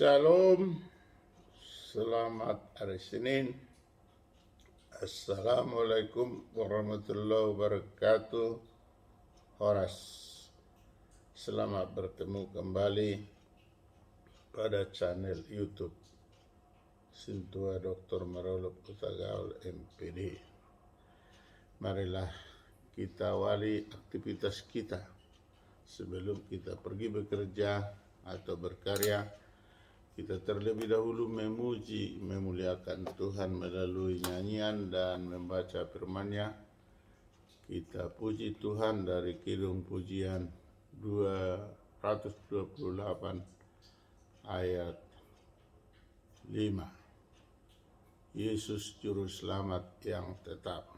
Shalom, selamat hari Senin. Assalamualaikum warahmatullahi wabarakatuh. Horas, selamat bertemu kembali pada channel YouTube Sintua Dr. Marolop Utagaul MPD. Marilah kita awali aktivitas kita sebelum kita pergi bekerja atau berkarya. Kita terlebih dahulu memuji, memuliakan Tuhan melalui nyanyian dan membaca firman-Nya. Kita puji Tuhan dari Kidung Pujian 228 ayat 5. Yesus Juru Selamat yang tetap.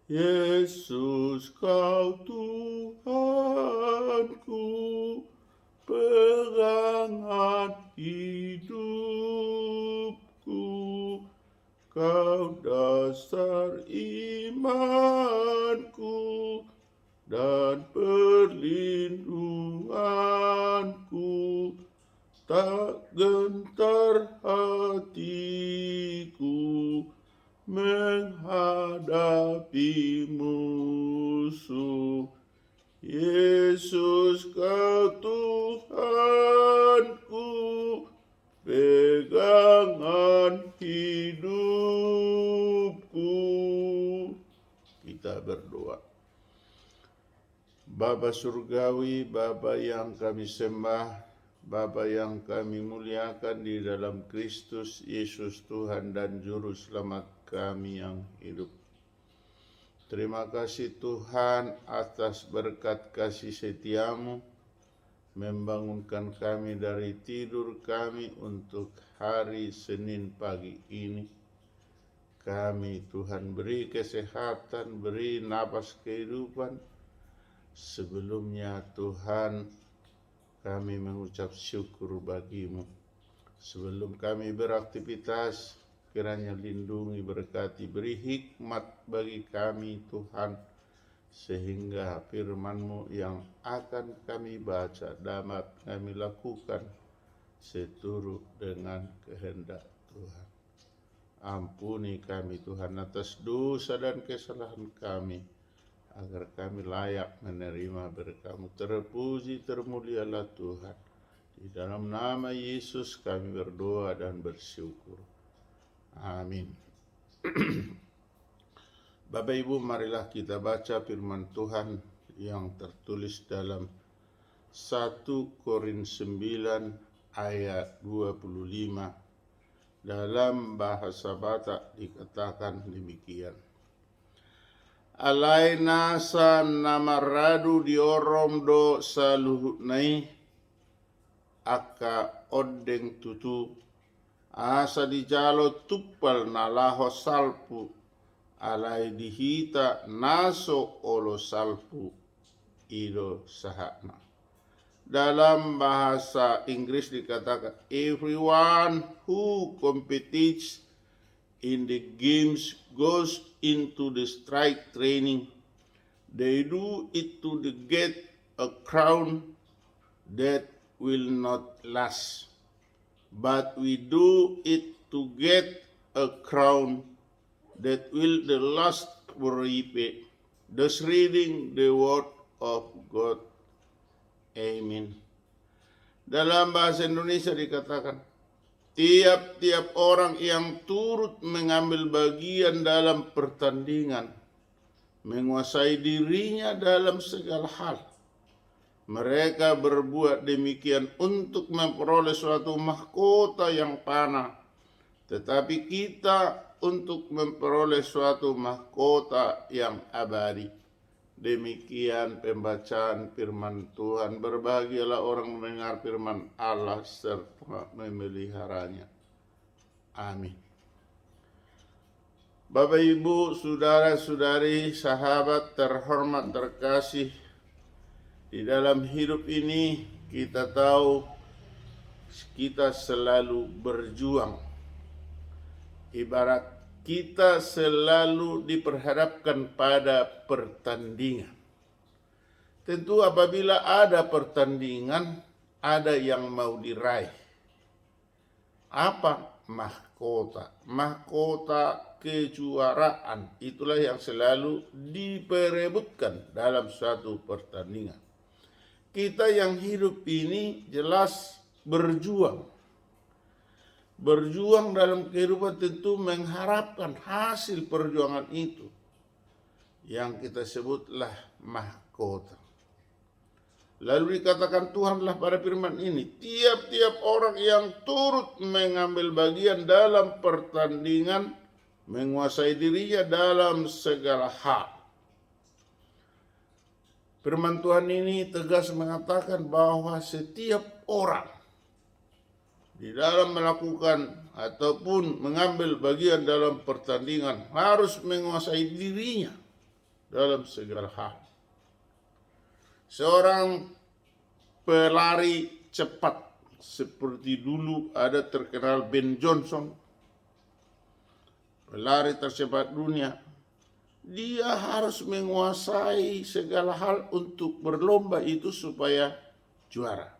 Yesus, Kau Tuhanku, pegangan hidupku, Kau dasar imanku dan perlindunganku, tak gentar hatiku menghadapi musuh. Yesus, Kau Tuhanku, pegangan hidupku. Kita berdoa. Bapa Surgawi, Bapa yang kami sembah, Bapa yang kami muliakan di dalam Kristus Yesus Tuhan dan Juru Selamat kami yang hidup. Terima kasih Tuhan atas berkat kasih setiamu, membangunkan kami dari tidur kami untuk hari Senin pagi ini. Kami Tuhan beri kesehatan, beri napas kehidupan. Sebelumnya Tuhan kami mengucap syukur bagimu. Sebelum kami beraktivitas, kiranya lindungi, berkati, beri hikmat bagi kami Tuhan, sehingga firman-Mu yang akan kami baca dapat kami lakukan seturut dengan kehendak Tuhan. Ampuni kami Tuhan atas dosa dan kesalahan kami, agar kami layak menerima berkat-Mu. Terpuji termulialah Tuhan. Di dalam nama Yesus kami berdoa dan bersyukur. Amin. Bapak Ibu, marilah kita baca firman Tuhan yang tertulis dalam 1 Korintus 9 ayat 25. Dalam bahasa Batak dikatakan demikian. Alaina sa namaradu diorom do saluhut nai aka odeng tutu asa di jalo tuppal nalaho salpu alai dihita naso olo salpu ido sahakna. Dalam bahasa Inggris dikatakan, everyone who competes in the games goes into the strike training. They do it to get a crown that will not last. But we do it to get a crown that will last forever. Thus reading the word of God. Amen. Dalam bahasa Indonesia dikatakan, tiap-tiap orang yang turut mengambil bagian dalam pertandingan menguasai dirinya dalam segala hal. Mereka berbuat demikian untuk memperoleh suatu mahkota yang panah, tetapi kita untuk memperoleh suatu mahkota yang abadi. Demikian pembacaan firman Tuhan. Berbahagialah orang mendengar firman Allah serta memeliharanya. Amin. Bapak, Ibu, saudara-saudari, sahabat terhormat terkasih, di dalam hidup ini kita tahu kita selalu berjuang. Ibarat kita selalu diperhadapkan pada pertandingan. Tentu apabila ada pertandingan, ada yang mau diraih. Apa? Mahkota. Mahkota kejuaraan. Itulah yang selalu diperebutkan dalam suatu pertandingan. Kita yang hidup ini jelas berjuang. Berjuang dalam kehidupan tentu mengharapkan hasil perjuangan itu, yang kita sebutlah mahkota. Lalu dikatakan Tuhanlah pada firman ini, tiap-tiap orang yang turut mengambil bagian dalam pertandingan menguasai dirinya dalam segala hal. Firman Tuhan ini tegas mengatakan bahwa setiap orang di dalam melakukan ataupun mengambil bagian dalam pertandingan harus menguasai dirinya dalam segala hal. Seorang pelari cepat seperti dulu ada terkenal Ben Johnson, pelari tercepat dunia, dia harus menguasai segala hal untuk berlomba itu supaya juara.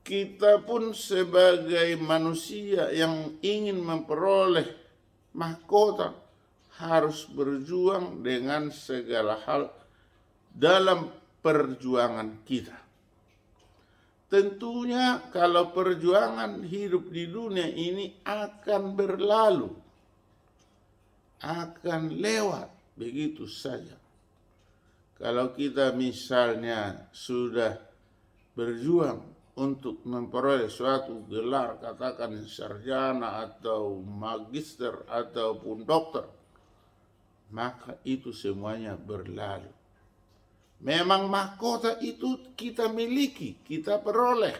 Kita pun sebagai manusia yang ingin memperoleh mahkota harus berjuang dengan segala hal dalam perjuangan kita. Tentunya kalau perjuangan hidup di dunia ini akan berlalu, akan lewat begitu saja. Kalau kita misalnya sudah berjuang untuk memperoleh suatu gelar, katakan sarjana atau magister ataupun dokter, maka itu semuanya berlalu. Memang mahkota itu kita miliki, kita peroleh,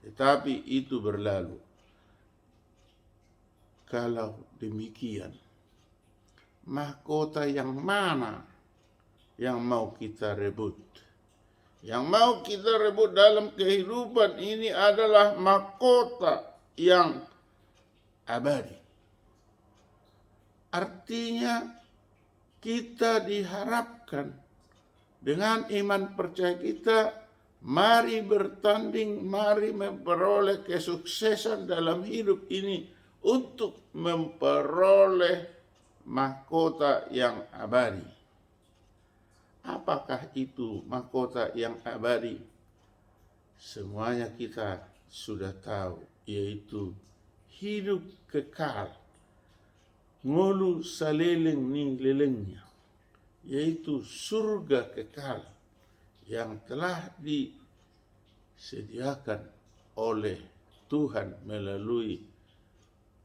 tetapi itu berlalu. Kalau demikian, mahkota yang mana yang mau kita rebut? Yang mau kita rebut dalam kehidupan ini adalah mahkota yang abadi. Artinya kita diharapkan dengan iman percaya kita, mari bertanding, mari memperoleh kesuksesan dalam hidup ini untuk memperoleh mahkota yang abadi. Apakah itu mahkota yang abadi? Semuanya kita sudah tahu, yaitu hidup kekal, ngolu saleleng ning lelengnya, yaitu surga kekal yang telah disediakan oleh Tuhan melalui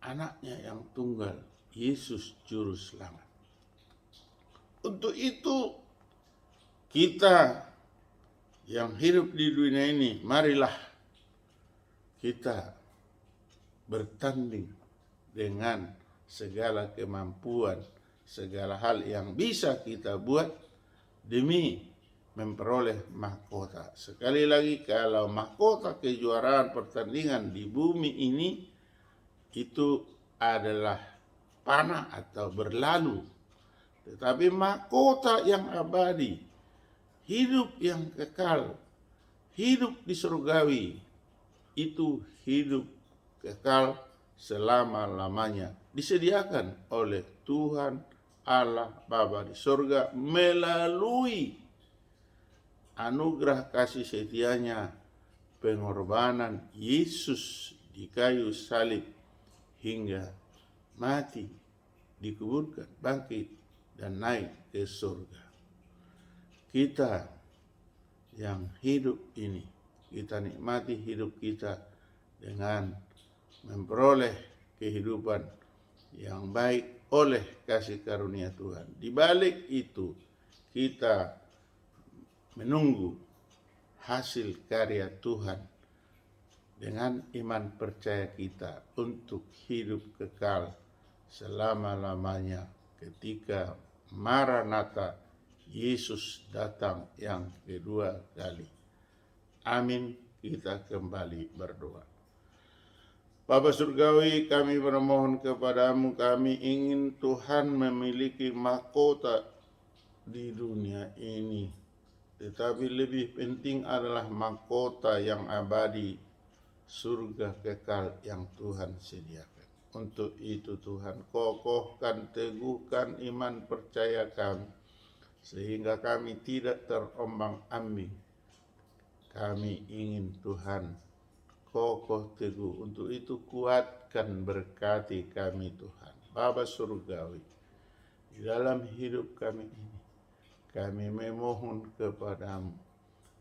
anaknya yang tunggal, Yesus Juru Selamat. Untuk itu kita yang hidup di dunia ini, marilah kita bertanding dengan segala kemampuan, segala hal yang bisa kita buat demi memperoleh mahkota. Sekali lagi, kalau mahkota kejuaraan pertandingan di bumi ini itu adalah panah atau berlalu, tetapi mahkota yang abadi, hidup yang kekal, hidup di surgawi, itu hidup kekal selama-lamanya, disediakan oleh Tuhan Allah Bapa di surga melalui anugerah kasih setianya, pengorbanan Yesus di kayu salib hingga mati, dikuburkan, bangkit, dan naik ke surga. Kita yang hidup ini, kita nikmati hidup kita dengan memperoleh kehidupan yang baik oleh kasih karunia Tuhan. Di balik itu kita menunggu hasil karya Tuhan dengan iman percaya kita untuk hidup kekal selama-lamanya ketika Maranatha, Yesus datang yang kedua kali. Amin. Kita kembali berdoa. Bapa Surgawi, kami bermohon kepadamu, kami ingin Tuhan memiliki mahkota di dunia ini, tetapi lebih penting adalah mahkota yang abadi, surga kekal yang Tuhan sediakan. Untuk itu Tuhan kokohkan, teguhkan iman percaya kami, sehingga kami tidak terombang-ambing. Kami ingin Tuhan kokoh teguh. Untuk itu kuatkan, berkati kami Tuhan. Bapa Surgawi, di dalam hidup kami ini, kami memohon kepadamu,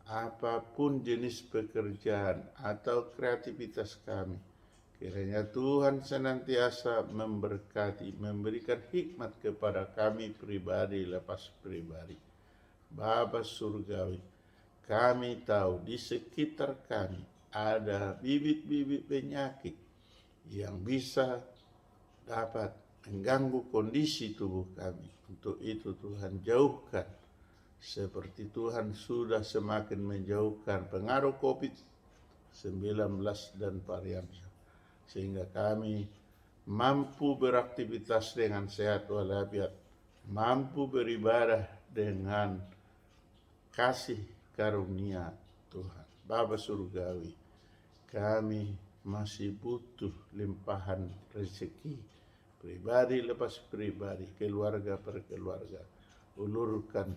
apapun jenis pekerjaan atau kreativitas kami, kiranya Tuhan senantiasa memberkati, memberikan hikmat kepada kami pribadi lepas pribadi. Bapa Surgawi, kami tahu di sekitar kami ada bibit-bibit penyakit yang bisa dapat mengganggu kondisi tubuh kami. Untuk itu Tuhan jauhkan, seperti Tuhan sudah semakin menjauhkan pengaruh COVID-19 dan variannya, sehingga kami mampu beraktivitas dengan sehat walafiat, mampu beribadah dengan kasih karunia Tuhan. Bapa Surgawi, kami masih butuh limpahan rezeki, pribadi lepas pribadi, keluarga per keluarga. Ulurkan,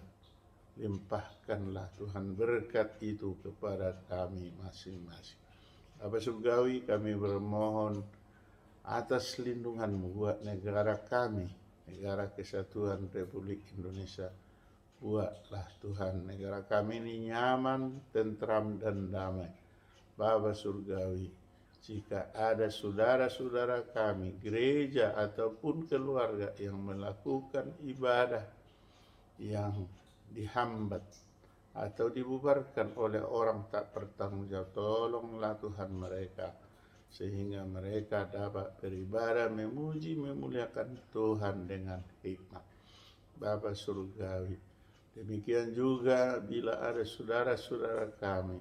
limpahkanlah Tuhan berkat itu kepada kami masing-masing. Bapa Surgawi, kami bermohon atas lindungan-Mu buat negara kami, negara Kesatuan Republik Indonesia. Buatlah Tuhan negara kami ini nyaman, tentram, dan damai. Bapa Surgawi, jika ada saudara-saudara kami, gereja ataupun keluarga yang melakukan ibadah yang dihambat atau dibubarkan oleh orang tak bertanggung jawab, tolonglah Tuhan mereka, sehingga mereka dapat beribadah, memuji, memuliakan Tuhan dengan hikmat. Bapa Surgawi, demikian juga bila ada saudara-saudara kami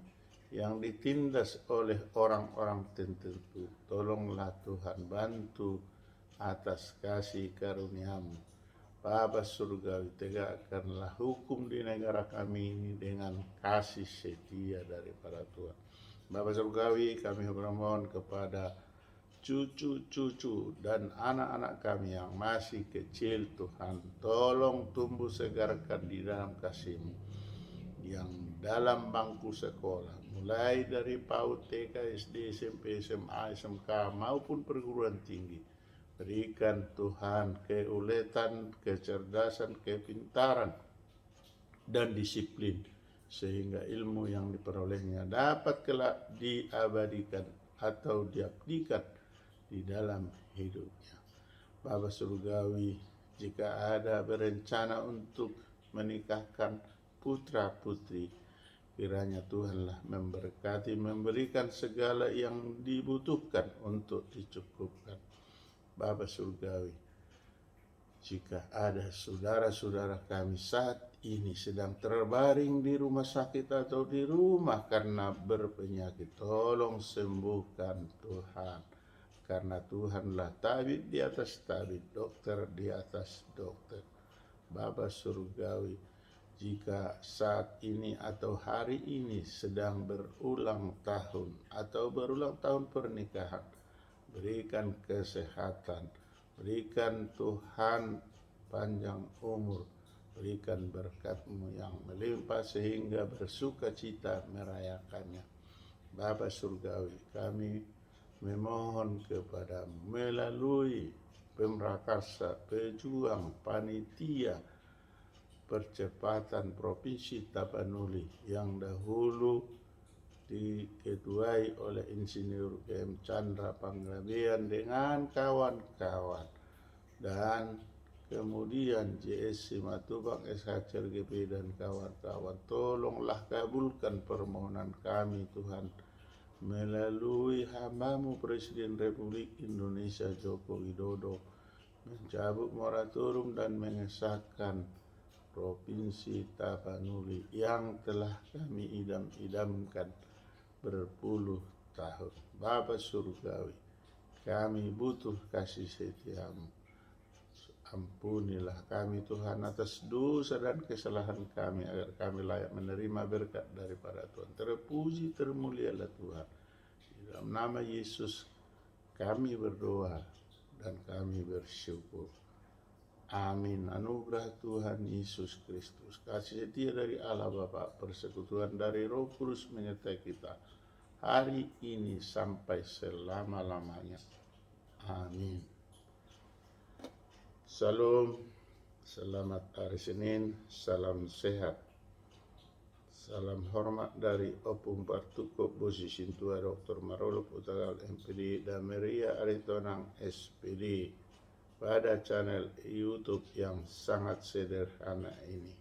yang ditindas oleh orang-orang tertentu, tolonglah Tuhan, bantu atas kasih karunia-Mu. Bapa Surgawi, tegakkanlah hukum di negara kami ini dengan kasih setia daripada Tuhan. Bapa Surgawi, kami bermohon kepada cucu-cucu dan anak-anak kami yang masih kecil, Tuhan, tolong tumbuh segarkan di dalam kasih-Mu, yang dalam bangku sekolah, mulai dari PAUD, TK, SD, SMP, SMA, SMK maupun perguruan tinggi. Berikan Tuhan keuletan, kecerdasan, kepintaran, dan disiplin, sehingga ilmu yang diperolehnya dapat kelak diabadikan atau diabdikan di dalam hidupnya. Bapa Surgawi, jika ada berencana untuk menikahkan putra-putri, kiranya Tuhanlah memberkati, memberikan segala yang dibutuhkan untuk dicukupkan. Bapa Surgawi, jika ada saudara-saudara kami saat ini sedang terbaring di rumah sakit atau di rumah karena berpenyakit, tolong sembuhkan Tuhan. Karena Tuhanlah tabib di atas tabib, dokter di atas dokter. Bapa Surgawi, jika saat ini atau hari ini sedang berulang tahun atau berulang tahun pernikahan, berikan kesehatan, berikan Tuhan panjang umur, berikan berkat-Mu yang melimpah sehingga bersuka cita merayakannya. Bapa Surgawi, kami memohon kepada-Mu melalui pemrakarsa, pejuang, panitia percepatan Provinsi Tapanuli yang dahulu diketuai oleh Insinyur M. Chandra Panggabean dengan kawan-kawan, dan kemudian JS Simatupang, SH CRGP dan kawan-kawan. Tolonglah kabulkan permohonan kami Tuhan, melalui hamba-Mu Presiden Republik Indonesia Joko Widodo, mencabut moratorium dan mengesahkan Provinsi Tapanuli yang telah kami idam-idamkan berpuluh tahun. Bapa Surgawi, kami butuh kasih setia-Mu. Ampunilah kami Tuhan atas dosa dan kesalahan kami, agar kami layak menerima berkat daripada Tuhan. Terpuji termulialah Tuhan. Di dalam nama Yesus kami berdoa dan kami bersyukur. Amin. Anugerah Tuhan Yesus Kristus, kasih setia dari Allah Bapa, persekutuan dari Roh Kudus menyertai kita hari ini sampai selama-lamanya. Amin. Salam, selamat hari Senin, salam sehat. Salam hormat dari Opung Partuko Bosi Sintua Dr. Marolok Utagal MPD dan Maria Aritonang SPD pada channel YouTube yang sangat sederhana ini.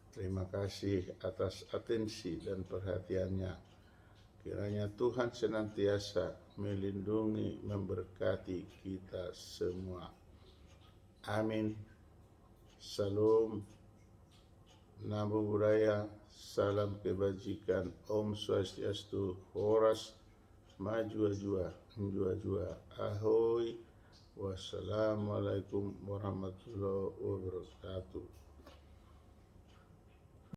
Terima kasih atas atensi dan perhatiannya. Kiranya Tuhan senantiasa melindungi, memberkati kita semua. Amin. Salam, Namo Buddhaya, salam kebajikan, Om Swastiastu, Horas, Maju-jua, Njua-jua, Ahoy, wassalamualaikum warahmatullahi wabarakatuh.